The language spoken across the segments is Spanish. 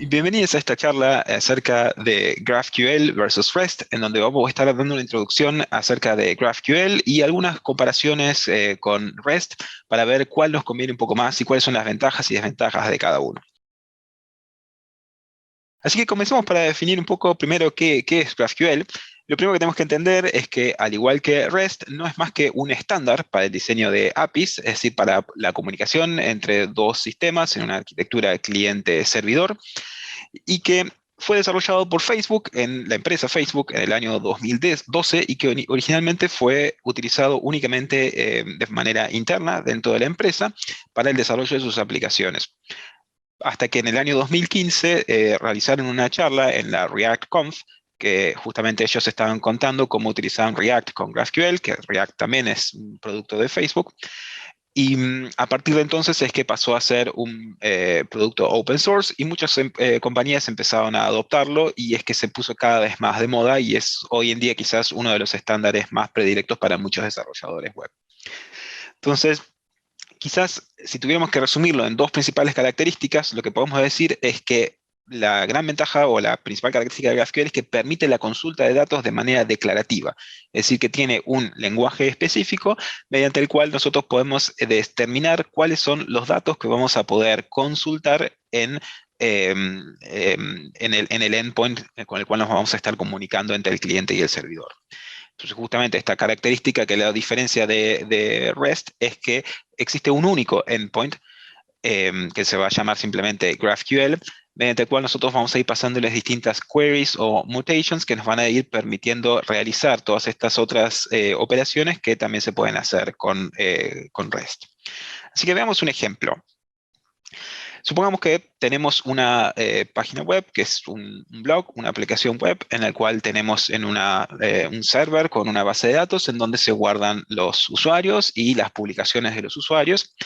Y bienvenidos a esta charla acerca de GraphQL versus REST, en donde vamos a estar dando una introducción acerca de GraphQL y algunas comparaciones con REST para ver cuál nos conviene un poco más y cuáles son las ventajas y desventajas de cada uno. Así que comencemos para definir un poco primero qué es GraphQL. Lo primero que tenemos que entender es que, al igual que REST, no es más que un estándar para el diseño de APIs, es decir, para la comunicación entre dos sistemas en una arquitectura cliente-servidor, y que fue desarrollado por Facebook, en la empresa Facebook, en el año 2012 y que originalmente fue utilizado únicamente de manera interna dentro de la empresa para el desarrollo de sus aplicaciones. Hasta que en el año 2015 realizaron una charla en la ReactConf, que justamente ellos estaban contando cómo utilizaban React con GraphQL, que React también es un producto de Facebook, y a partir de entonces es que pasó a ser un producto open source y muchas compañías empezaron a adoptarlo y es que se puso cada vez más de moda y es hoy en día quizás uno de los estándares más predilectos para muchos desarrolladores web. Entonces, quizás si tuviéramos que resumirlo en dos principales características, lo que podemos decir es que la gran ventaja o la principal característica de GraphQL es que permite la consulta de datos de manera declarativa. Es decir, que tiene un lenguaje específico mediante el cual nosotros podemos determinar cuáles son los datos que vamos a poder consultar en el endpoint con el cual nos vamos a estar comunicando entre el cliente y el servidor. Entonces, justamente esta característica que la diferencia de REST es que existe un único endpoint que se va a llamar simplemente GraphQL, mediante el cual nosotros vamos a ir pasándoles distintas queries o mutations que nos van a ir permitiendo realizar todas estas otras operaciones que también se pueden hacer con REST. Así que veamos un ejemplo. Supongamos que tenemos una página web, que es un blog, una aplicación web, en la cual tenemos un server con una base de datos en donde se guardan los usuarios y las publicaciones de los usuarios,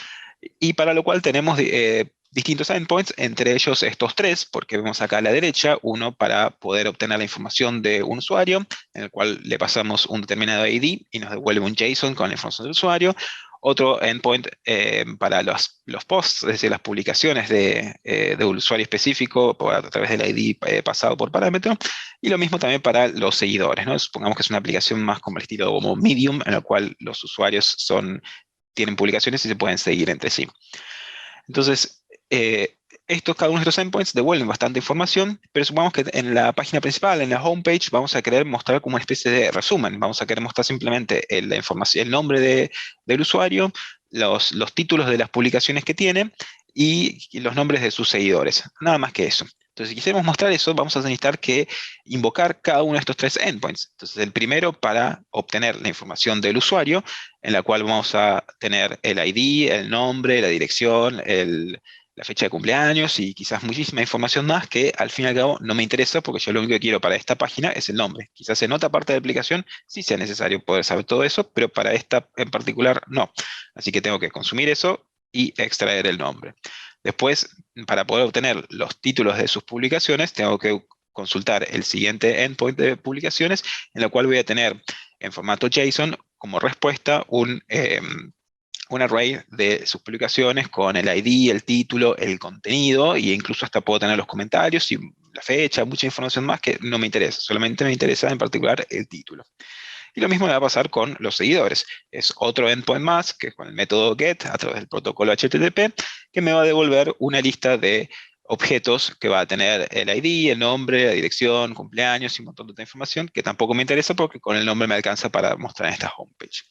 y para lo cual tenemos distintos endpoints, entre ellos estos tres, porque vemos acá a la derecha, uno para poder obtener la información de un usuario, en el cual le pasamos un determinado ID y nos devuelve un JSON con la información del usuario. Otro endpoint para los posts, es decir, las publicaciones de un usuario específico a través del ID pasado por parámetro. Y lo mismo también para los seguidores, ¿no? Supongamos que es una aplicación más como el estilo como Medium, en la cual los usuarios tienen publicaciones y se pueden seguir entre sí. Entonces, cada uno de estos endpoints devuelven bastante información, pero supongamos que en la página principal, en la homepage, vamos a querer mostrar como una especie de resumen. Vamos a querer mostrar simplemente la información, el nombre del usuario, los títulos de las publicaciones que tiene y los nombres de sus seguidores. Nada más que eso. Entonces, si quisiéramos mostrar eso, vamos a necesitar que invocar cada uno de estos tres endpoints. Entonces, el primero para obtener la información del usuario, en la cual vamos a tener el ID, el nombre, la dirección, la fecha de cumpleaños y quizás muchísima información más que al fin y al cabo no me interesa porque yo lo único que quiero para esta página es el nombre. Quizás en otra parte de la aplicación sí sea necesario poder saber todo eso, pero para esta en particular no. Así que tengo que consumir eso y extraer el nombre. Después, para poder obtener los títulos de sus publicaciones, tengo que consultar el siguiente endpoint de publicaciones, en la cual voy a tener en formato JSON como respuesta un array de sus publicaciones con el ID, el título, el contenido, e incluso hasta puedo tener los comentarios y la fecha, mucha información más que no me interesa, solamente me interesa en particular el título. Y lo mismo me va a pasar con los seguidores. Es otro endpoint más, que es con el método get, a través del protocolo HTTP, que me va a devolver una lista de objetos que va a tener el ID, el nombre, la dirección, cumpleaños y un montón de otra información que tampoco me interesa porque con el nombre me alcanza para mostrar en esta homepage.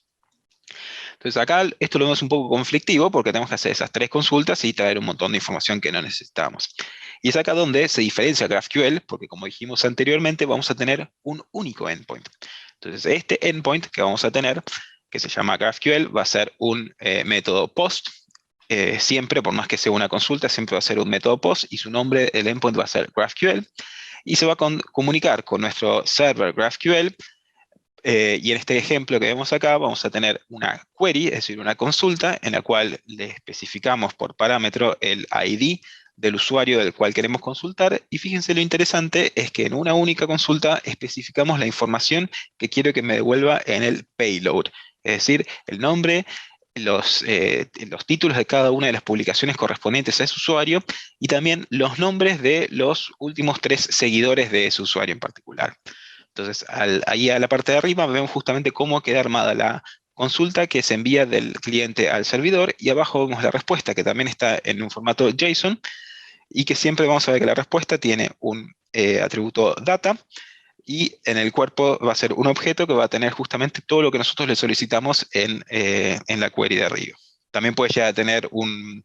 Entonces acá esto lo vemos un poco conflictivo porque tenemos que hacer esas tres consultas y traer un montón de información que no necesitamos. Y es acá donde se diferencia GraphQL, porque como dijimos anteriormente, vamos a tener un único endpoint. Entonces este endpoint que vamos a tener, que se llama GraphQL, va a ser un método POST. Siempre, por más que sea una consulta, siempre va a ser un método POST y su nombre, el endpoint va a ser GraphQL. Y se va a comunicar con nuestro server GraphQL. Y en este ejemplo que vemos acá vamos a tener una query, es decir, una consulta en la cual le especificamos por parámetro el ID del usuario del cual queremos consultar. Y fíjense lo interesante es que en una única consulta especificamos la información que quiero que me devuelva en el payload. Es decir, el nombre, los títulos de cada una de las publicaciones correspondientes a ese usuario y también los nombres de los últimos 3 seguidores de ese usuario en particular. Entonces, ahí a la parte de arriba vemos justamente cómo queda armada la consulta que se envía del cliente al servidor, y abajo vemos la respuesta, que también está en un formato JSON, y que siempre vamos a ver que la respuesta tiene un atributo data, y en el cuerpo va a ser un objeto que va a tener justamente todo lo que nosotros le solicitamos en la query de arriba. También puede llegar a tener un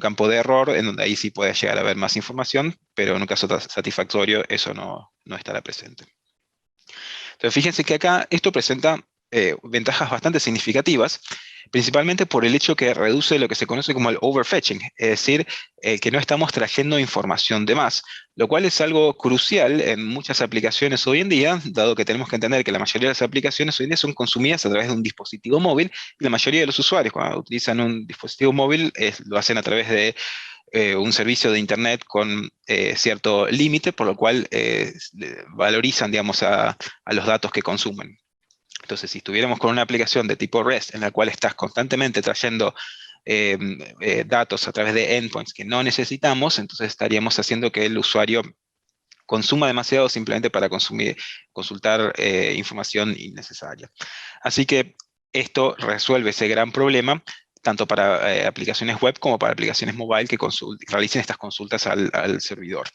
campo de error, en donde ahí sí puede llegar a haber más información, pero en un caso satisfactorio eso no estará presente. Entonces, fíjense que acá esto presenta ventajas bastante significativas, principalmente por el hecho que reduce lo que se conoce como el overfetching, es decir, que no estamos trayendo información de más, lo cual es algo crucial en muchas aplicaciones hoy en día, dado que tenemos que entender que la mayoría de las aplicaciones hoy en día son consumidas a través de un dispositivo móvil, y la mayoría de los usuarios cuando utilizan un dispositivo móvil lo hacen a través de un servicio de Internet con cierto límite, por lo cual valorizan, digamos, a los datos que consumen. Entonces, si estuviéramos con una aplicación de tipo REST, en la cual estás constantemente trayendo datos a través de endpoints que no necesitamos, entonces estaríamos haciendo que el usuario consuma demasiado simplemente para consultar información innecesaria. Así que esto resuelve ese gran problema, tanto para aplicaciones web como para aplicaciones mobile que realicen estas consultas al servidor.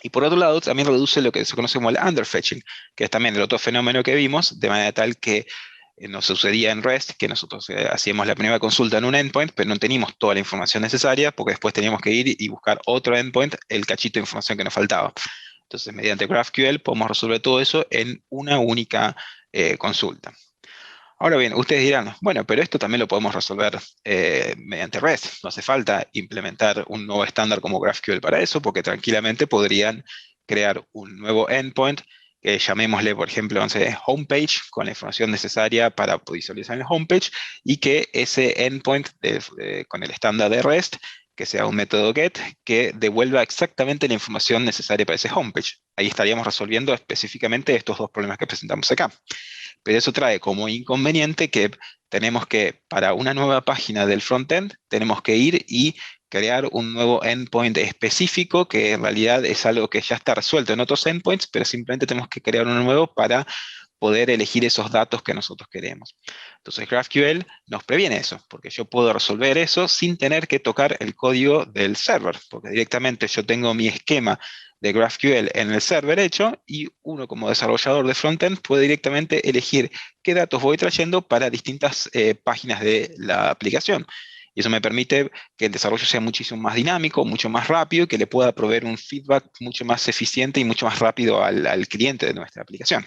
Y por otro lado, también reduce lo que se conoce como el underfetching, que es también el otro fenómeno que vimos, de manera tal que nos sucedía en REST, que nosotros hacíamos la primera consulta en un endpoint, pero no teníamos toda la información necesaria, porque después teníamos que ir y buscar otro endpoint, el cachito de información que nos faltaba. Entonces, mediante GraphQL podemos resolver todo eso en una única consulta. Ahora bien, ustedes dirán, bueno, pero esto también lo podemos resolver mediante REST. No hace falta implementar un nuevo estándar como GraphQL para eso, porque tranquilamente podrían crear un nuevo endpoint que llamémosle, por ejemplo, no sé, homepage, con la información necesaria para visualizar en el homepage, y que ese endpoint con el estándar de REST, que sea un método get, que devuelva exactamente la información necesaria para ese homepage. Ahí estaríamos resolviendo específicamente estos dos problemas que presentamos acá. Pero eso trae como inconveniente que tenemos que, para una nueva página del frontend, tenemos que ir y crear un nuevo endpoint específico, que en realidad es algo que ya está resuelto en otros endpoints, pero simplemente tenemos que crear uno nuevo para poder elegir esos datos que nosotros queremos. Entonces GraphQL nos previene eso, porque yo puedo resolver eso sin tener que tocar el código del server, porque directamente yo tengo mi esquema de GraphQL en el server hecho, y uno como desarrollador de frontend puede directamente elegir qué datos voy trayendo para distintas páginas de la aplicación. Y eso me permite que el desarrollo sea muchísimo más dinámico, mucho más rápido, y que le pueda proveer un feedback mucho más eficiente y mucho más rápido al cliente de nuestra aplicación.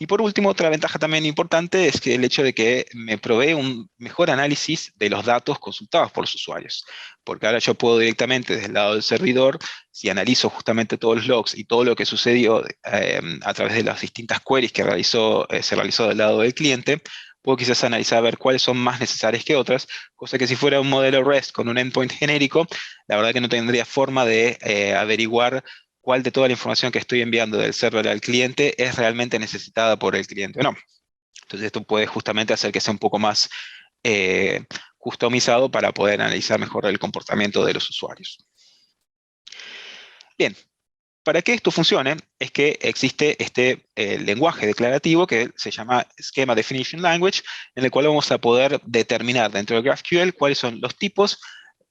Y por último, otra ventaja también importante es que el hecho de que me provee un mejor análisis de los datos consultados por los usuarios. Porque ahora yo puedo directamente desde el lado del servidor, si analizo justamente todos los logs y todo lo que sucedió a través de las distintas queries que se realizó del lado del cliente, puedo quizás analizar a ver cuáles son más necesarias que otras, cosa que si fuera un modelo REST con un endpoint genérico, la verdad que no tendría forma de averiguar cuál de toda la información que estoy enviando del server al cliente es realmente necesitada por el cliente o no. Entonces esto puede justamente hacer que sea un poco más customizado para poder analizar mejor el comportamiento de los usuarios. Bien, para que esto funcione es que existe este lenguaje declarativo que se llama Schema Definition Language, en el cual vamos a poder determinar dentro de GraphQL cuáles son los tipos,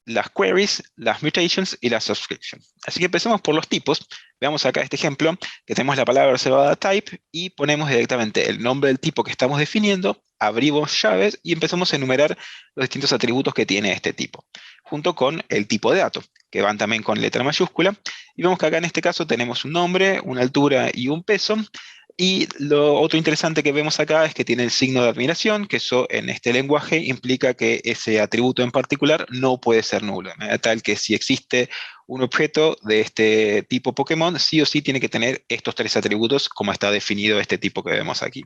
las queries, las mutations y las subscriptions. Así que empecemos por los tipos. Veamos acá este ejemplo, que tenemos la palabra reservada type y ponemos directamente el nombre del tipo que estamos definiendo, abrimos llaves y empezamos a enumerar los distintos atributos que tiene este tipo, junto con el tipo de dato, que van también con letra mayúscula. Y vemos que acá en este caso tenemos un nombre, una altura y un peso. Y lo otro interesante que vemos acá es que tiene el signo de admiración, que eso en este lenguaje implica que ese atributo en particular no puede ser nulo, de manera tal que si existe un objeto de este tipo Pokémon, sí o sí tiene que tener estos 3 atributos como está definido este tipo que vemos aquí.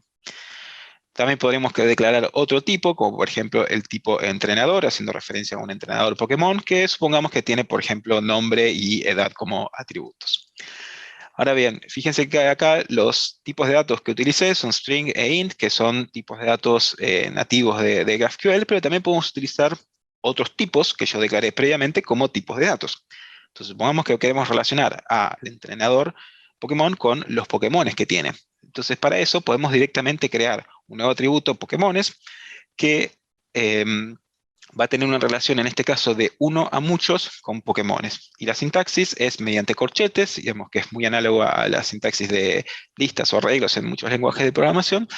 También podremos declarar otro tipo, como por ejemplo el tipo entrenador, haciendo referencia a un entrenador Pokémon, que supongamos que tiene, por ejemplo, nombre y edad como atributos. Ahora bien, fíjense que acá los tipos de datos que utilicé son string e int, que son tipos de datos nativos de GraphQL, pero también podemos utilizar otros tipos que yo declaré previamente como tipos de datos. Entonces, supongamos que queremos relacionar al entrenador Pokémon con los Pokémones que tiene. Entonces, para eso podemos directamente crear un nuevo atributo Pokémones que va a tener una relación, en este caso, de uno a muchos con Pokémones. Y la sintaxis es mediante corchetes, digamos que es muy análogo a la sintaxis de listas o arreglos en muchos lenguajes de programación.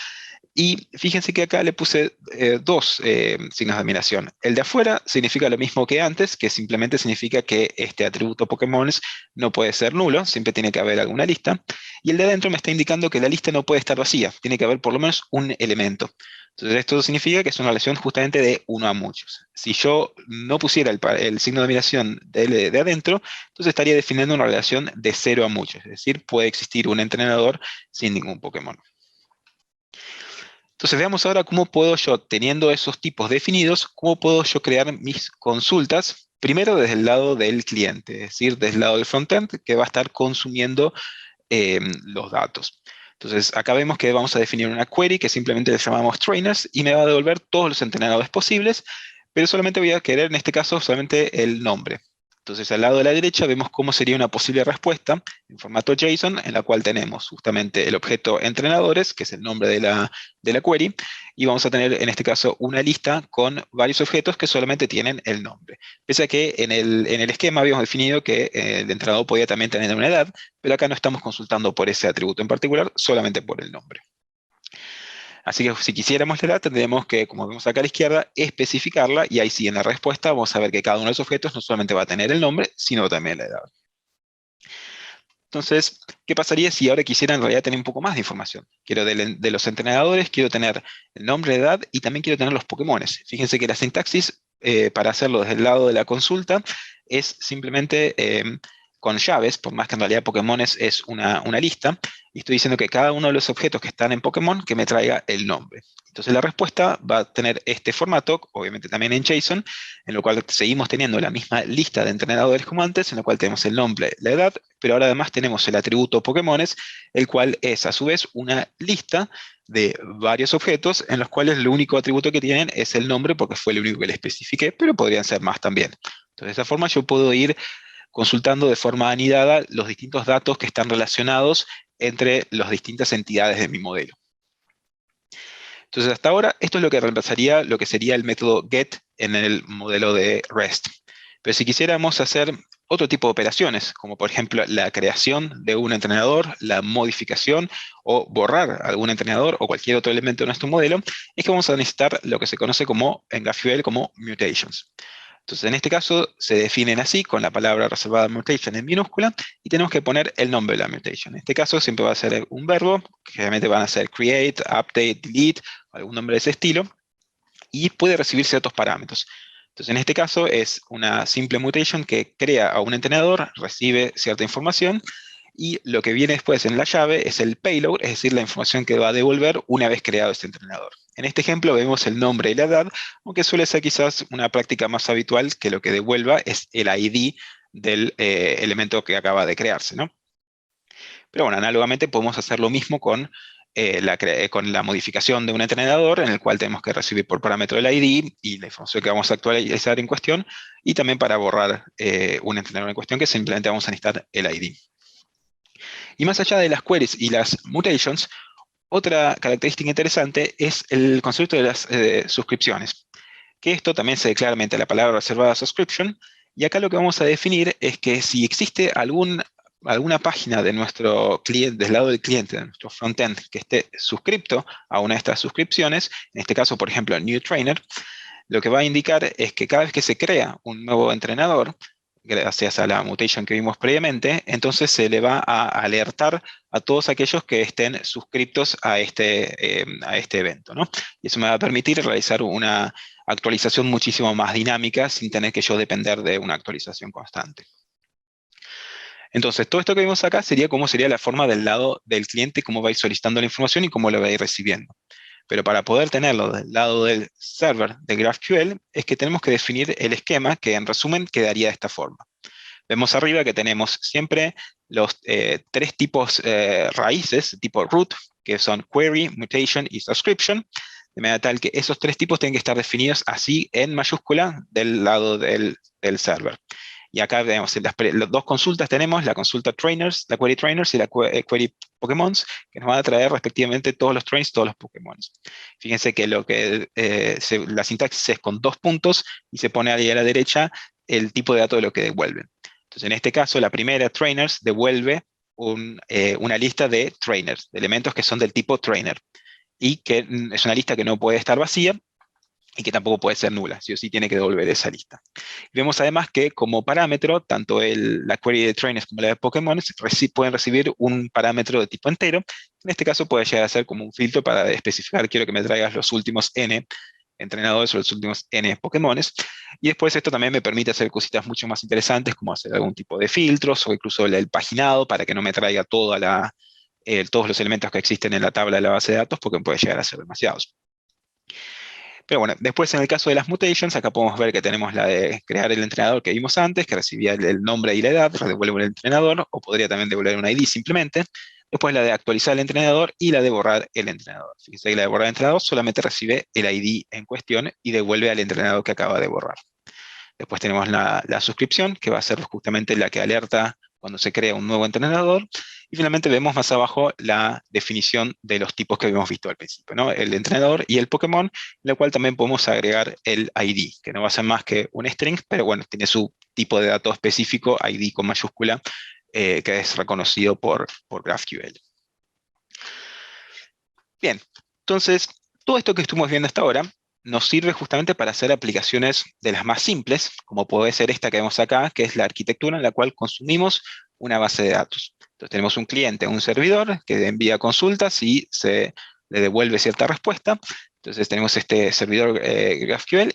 Y fíjense que acá le puse dos signos de admiración. El de afuera significa lo mismo que antes, que simplemente significa que este atributo Pokémon no puede ser nulo, siempre tiene que haber alguna lista. Y el de adentro me está indicando que la lista no puede estar vacía, tiene que haber por lo menos un elemento. Entonces esto significa que es una relación justamente de uno a muchos. Si yo no pusiera el signo de admiración de adentro, entonces estaría definiendo una relación de cero a muchos. Es decir, puede existir un entrenador sin ningún Pokémon. Entonces veamos ahora cómo puedo yo, teniendo esos tipos definidos, cómo puedo yo crear mis consultas, primero desde el lado del cliente, es decir, desde el lado del frontend, que va a estar consumiendo los datos. Entonces acá vemos que vamos a definir una query que simplemente le llamamos trainers y me va a devolver todos los entrenadores posibles, pero solamente voy a querer en este caso solamente el nombre. Entonces al lado de la derecha vemos cómo sería una posible respuesta en formato JSON, en la cual tenemos justamente el objeto entrenadores, que es el nombre de la query, y vamos a tener en este caso una lista con varios objetos que solamente tienen el nombre. Pese a que en el esquema habíamos definido que el entrenador podía también tener una edad, pero acá no estamos consultando por ese atributo en particular, solamente por el nombre. Así que si quisiéramos la edad, tendríamos que, como vemos acá a la izquierda, especificarla, y ahí sí, en la respuesta vamos a ver que cada uno de los objetos no solamente va a tener el nombre, sino también la edad. Entonces, ¿qué pasaría si ahora quisiera en realidad tener un poco más de información? Quiero de los entrenadores, quiero tener el nombre, la edad, y también quiero tener los Pokémones. Fíjense que la sintaxis, para hacerlo desde el lado de la consulta, es simplemente con llaves, por más que en realidad Pokémones es una lista, y estoy diciendo que cada uno de los objetos que están en Pokémon, que me traiga el nombre. Entonces la respuesta va a tener este formato, obviamente también en JSON, en lo cual seguimos teniendo la misma lista de entrenadores como antes, en lo cual tenemos el nombre, la edad, pero ahora además tenemos el atributo Pokémones, el cual es a su vez una lista de varios objetos en los cuales el único atributo que tienen es el nombre, porque fue el único que le especifiqué, pero podrían ser más también. Entonces de esa forma yo puedo ir consultando de forma anidada los distintos datos que están relacionados entre las distintas entidades de mi modelo. Entonces, hasta ahora, esto es lo que reemplazaría lo que sería el método get en el modelo de REST. Pero si quisiéramos hacer otro tipo de operaciones, como por ejemplo la creación de un entrenador, la modificación o borrar algún entrenador o cualquier otro elemento de nuestro modelo, es que vamos a necesitar lo que se conoce como, en GraphQL como mutations. Entonces, en este caso, se definen así, con la palabra reservada mutation en minúscula, y tenemos que poner el nombre de la mutation. En este caso, siempre va a ser un verbo, que generalmente van a ser create, update, delete, algún nombre de ese estilo, y puede recibir ciertos parámetros. Entonces, en este caso, es una simple mutation que crea a un entrenador, recibe cierta información, y lo que viene después en la llave es el payload, es decir, la información que va a devolver una vez creado este entrenador. En este ejemplo vemos el nombre y la edad, aunque suele ser quizás una práctica más habitual que lo que devuelva es el ID del elemento que acaba de crearse, ¿no? Pero bueno, análogamente podemos hacer lo mismo con la modificación de un entrenador, en el cual tenemos que recibir por parámetro el ID y la información que vamos a actualizar en cuestión, y también para borrar un entrenador en cuestión, que simplemente vamos a necesitar el ID. Y más allá de las queries y las mutations, otra característica interesante es el concepto de las suscripciones, que esto también se declara mediante la palabra reservada subscription, y acá lo que vamos a definir es que si existe alguna página de nuestro cliente, del lado del cliente, de nuestro frontend, que esté suscripto a una de estas suscripciones, en este caso, por ejemplo, New Trainer, lo que va a indicar es que cada vez que se crea un nuevo entrenador, gracias a la mutation que vimos previamente, entonces se le va a alertar a todos aquellos que estén suscriptos a este evento, ¿no? Y eso me va a permitir realizar una actualización muchísimo más dinámica sin tener que yo depender de una actualización constante. Entonces, todo esto que vimos acá sería cómo sería la forma del lado del cliente, cómo va a ir solicitando la información y cómo lo va a ir recibiendo. Pero para poder tenerlo del lado del server de GraphQL, es que tenemos que definir el esquema que en resumen quedaría de esta forma. Vemos arriba que tenemos siempre los tres tipos raíces, tipo root, que son query, mutation y subscription, de manera tal que esos tres tipos tienen que estar definidos así en mayúscula del lado del server. Y acá vemos las dos consultas tenemos, la consulta trainers, la query trainers y la query Pokémons, que nos van a traer respectivamente todos los trains, todos los Pokémon. Fíjense que la sintaxis es con 2 puntos y se pone ahí a la derecha el tipo de dato de lo que devuelve. Entonces, en este caso, la primera trainers devuelve una lista de trainers, de elementos que son del tipo trainer, y que es una lista que no puede estar vacía, y que tampoco puede ser nula, sí o sí tiene que devolver esa lista. Vemos además que como parámetro, tanto la query de trainers como la de Pokémon pueden recibir un parámetro de tipo entero. En este caso puede llegar a ser como un filtro para especificar, quiero que me traigas los últimos n entrenadores o los últimos n Pokémones. Y después esto también me permite hacer cositas mucho más interesantes, como hacer algún tipo de filtros o incluso el paginado para que no me traiga todos los elementos que existen en la tabla de la base de datos, porque puede llegar a ser demasiados. Pero bueno, después en el caso de las mutations, acá podemos ver que tenemos la de crear el entrenador que vimos antes, que recibía el nombre y la edad, devuelve el entrenador, o podría también devolver un ID simplemente. Después la de actualizar el entrenador y la de borrar el entrenador. Fíjense que la de borrar el entrenador solamente recibe el ID en cuestión y devuelve al entrenador que acaba de borrar. Después tenemos la suscripción, que va a ser justamente la que alerta cuando se crea un nuevo entrenador. Y finalmente vemos más abajo la definición de los tipos que habíamos visto al principio, ¿no? El entrenador y el Pokémon, en la cual también podemos agregar el ID, que no va a ser más que un string, pero bueno, tiene su tipo de dato específico, ID con mayúscula, que es reconocido por GraphQL. Bien, entonces, todo esto que estuvimos viendo hasta ahora nos sirve justamente para hacer aplicaciones de las más simples, como puede ser esta que vemos acá, que es la arquitectura en la cual consumimos una base de datos. Entonces tenemos un cliente, un servidor que envía consultas y se le devuelve cierta respuesta. Entonces tenemos este servidor GraphQL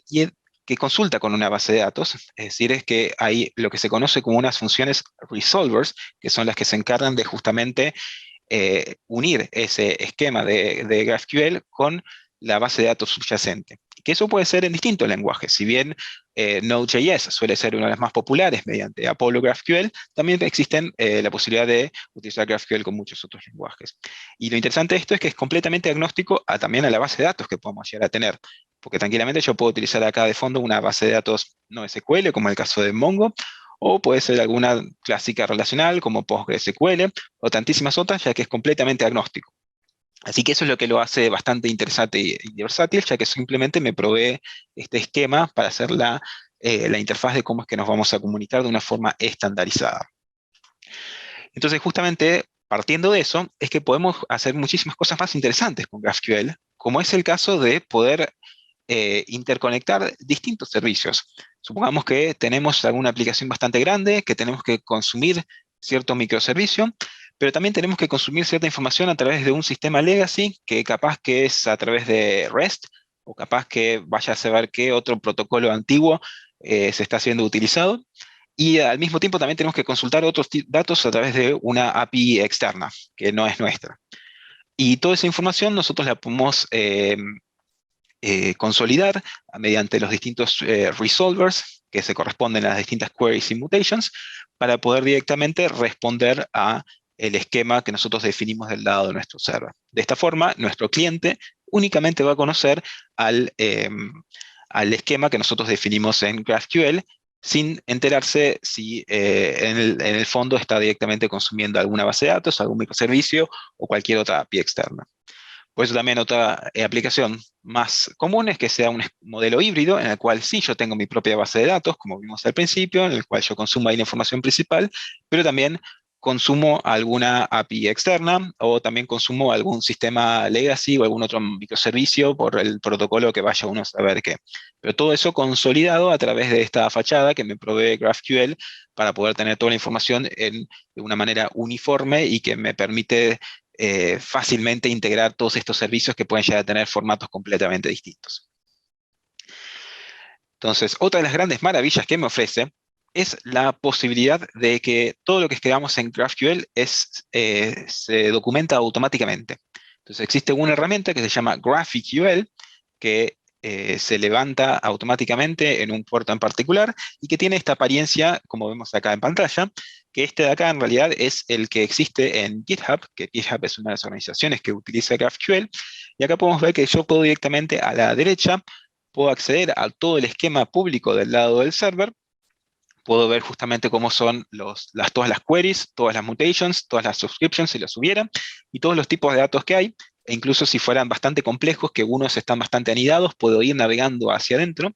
que consulta con una base de datos, es decir, es que hay lo que se conoce como unas funciones resolvers, que son las que se encargan de justamente unir ese esquema de GraphQL con la base de datos subyacente. Que eso puede ser en distintos lenguajes. Si bien Node.js suele ser una de las más populares mediante Apollo GraphQL, también existen la posibilidad de utilizar GraphQL con muchos otros lenguajes. Y lo interesante de esto es que es completamente agnóstico también a la base de datos que podemos llegar a tener. Porque tranquilamente yo puedo utilizar acá de fondo una base de datos no SQL, como en el caso de Mongo, o puede ser alguna clásica relacional como PostgreSQL o tantísimas otras, ya que es completamente agnóstico. Así que eso es lo que lo hace bastante interesante y versátil, ya que simplemente me provee este esquema para hacer la interfaz de cómo es que nos vamos a comunicar de una forma estandarizada. Entonces, justamente partiendo de eso, es que podemos hacer muchísimas cosas más interesantes con GraphQL, como es el caso de poder interconectar distintos servicios. Supongamos que tenemos alguna aplicación bastante grande, que tenemos que consumir cierto microservicio, pero también tenemos que consumir cierta información a través de un sistema legacy, que capaz que es a través de REST, o capaz que vaya a saber qué otro protocolo antiguo se está siendo utilizado. Y al mismo tiempo también tenemos que consultar otros datos a través de una API externa, que no es nuestra. Y toda esa información nosotros la podemos consolidar mediante los distintos resolvers que se corresponden a las distintas queries y mutations para poder directamente responder a el esquema que nosotros definimos del lado de nuestro server. De esta forma, nuestro cliente únicamente va a conocer al esquema que nosotros definimos en GraphQL sin enterarse si en el fondo está directamente consumiendo alguna base de datos, algún microservicio o cualquier otra API externa. Por eso también otra aplicación más común es que sea un modelo híbrido en el cual sí yo tengo mi propia base de datos, como vimos al principio, en el cual yo consumo ahí la información principal, pero también consumo alguna API externa o también consumo algún sistema legacy o algún otro microservicio por el protocolo que vaya uno a saber qué. Pero todo eso consolidado a través de esta fachada que me provee GraphQL para poder tener toda la información de una manera uniforme y que me permite fácilmente integrar todos estos servicios que pueden llegar a tener formatos completamente distintos. Entonces, otra de las grandes maravillas que me ofrece es la posibilidad de que todo lo que escribamos en GraphQL se documenta automáticamente. Entonces existe una herramienta que se llama GraphQL, que se levanta automáticamente en un puerto en particular y que tiene esta apariencia, como vemos acá en pantalla, que este de acá en realidad es el que existe en GitHub, que GitHub es una de las organizaciones que utiliza GraphQL, y acá podemos ver que yo puedo directamente a la derecha, puedo acceder a todo el esquema público del lado del server, puedo ver justamente cómo son todas las queries, todas las mutations, todas las subscriptions si las hubiera, y todos los tipos de datos que hay, e incluso si fueran bastante complejos, que unos están bastante anidados, puedo ir navegando hacia adentro,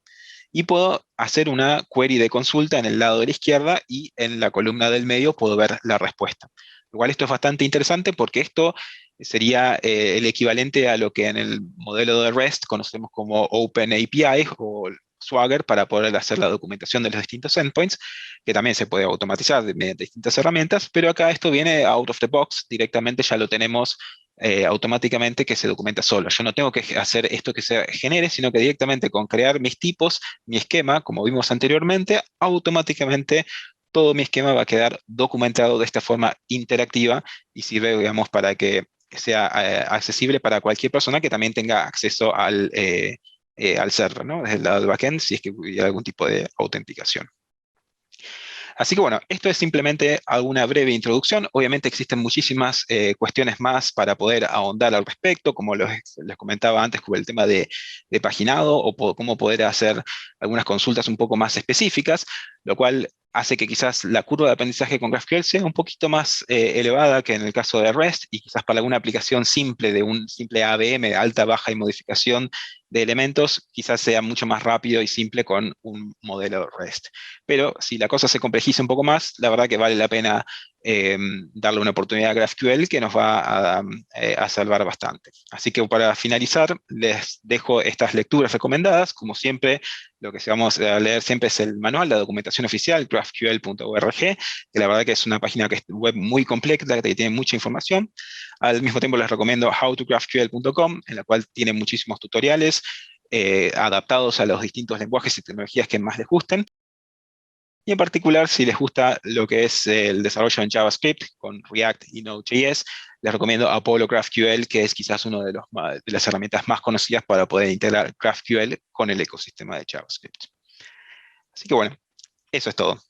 y puedo hacer una query de consulta en el lado de la izquierda, y en la columna del medio puedo ver la respuesta. Igual esto es bastante interesante porque esto sería el equivalente a lo que en el modelo de REST conocemos como Open API o Swagger para poder hacer la documentación de los distintos endpoints, que también se puede automatizar mediante distintas herramientas, pero acá esto viene out of the box, directamente ya lo tenemos automáticamente que se documenta solo. Yo no tengo que hacer esto que se genere, sino que directamente con crear mis tipos, mi esquema, como vimos anteriormente, automáticamente todo mi esquema va a quedar documentado de esta forma interactiva y sirve, digamos, para que sea accesible para cualquier persona que también tenga acceso al server, ¿no? Desde el lado del backend, si es que hubiera algún tipo de autenticación. Así que bueno, esto es simplemente alguna breve introducción. Obviamente existen muchísimas cuestiones más para poder ahondar al respecto, como les comentaba antes con el tema de paginado o cómo poder hacer algunas consultas un poco más específicas, lo cual hace que quizás la curva de aprendizaje con GraphQL sea un poquito más elevada que en el caso de REST y quizás para alguna aplicación simple de un simple ABM, alta, baja y modificación de elementos, quizás sea mucho más rápido y simple con un modelo REST. Pero si la cosa se complejiza un poco más, la verdad que vale la pena darle una oportunidad a GraphQL que nos va a salvar bastante. Así que para finalizar, les dejo estas lecturas recomendadas. Como siempre, lo que vamos a leer siempre es el manual, la documentación oficial, graphql.org, que la verdad que es una página que es web muy completa, que tiene mucha información. Al mismo tiempo les recomiendo howtographql.com, en la cual tiene muchísimos tutoriales adaptados a los distintos lenguajes y tecnologías que más les gusten. Y en particular, si les gusta lo que es el desarrollo en JavaScript con React y Node.js, les recomiendo Apollo GraphQL, que es quizás una de las herramientas más conocidas para poder integrar GraphQL con el ecosistema de JavaScript. Así que bueno, eso es todo.